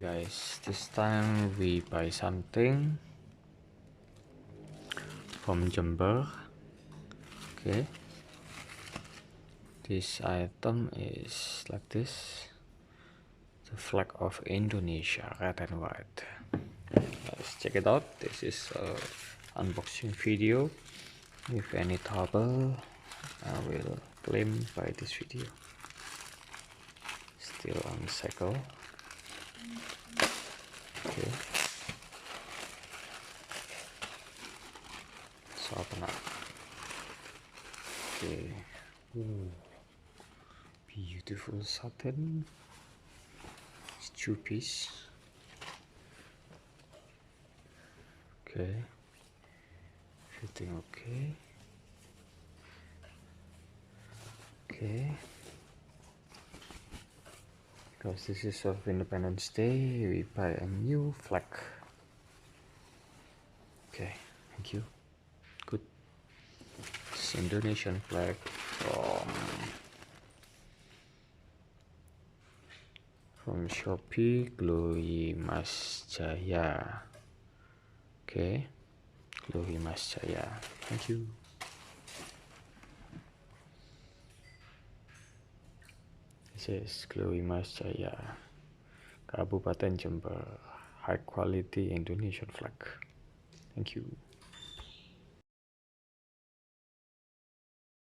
Guys, this time we buy something from Jember. Okay, this item is like this, the flag of Indonesia, red and white. Let's check it out. This is a unboxing video. If any trouble, I will claim by this video. Still on cycle. Okay, so open up. Okay, ooh, beautiful satin. It's 2-piece. Okay, fitting okay. Okay, because this is of Independence Day, we buy a new flag. Okay, thank you. Good. It's Indonesian flag from Shopee, Glory Mas Jaya. Okay, Glory Mas Jaya. Thank you. This is Glory Mas Jaya, Kabupaten Jember, high quality Indonesian flag. Thank you.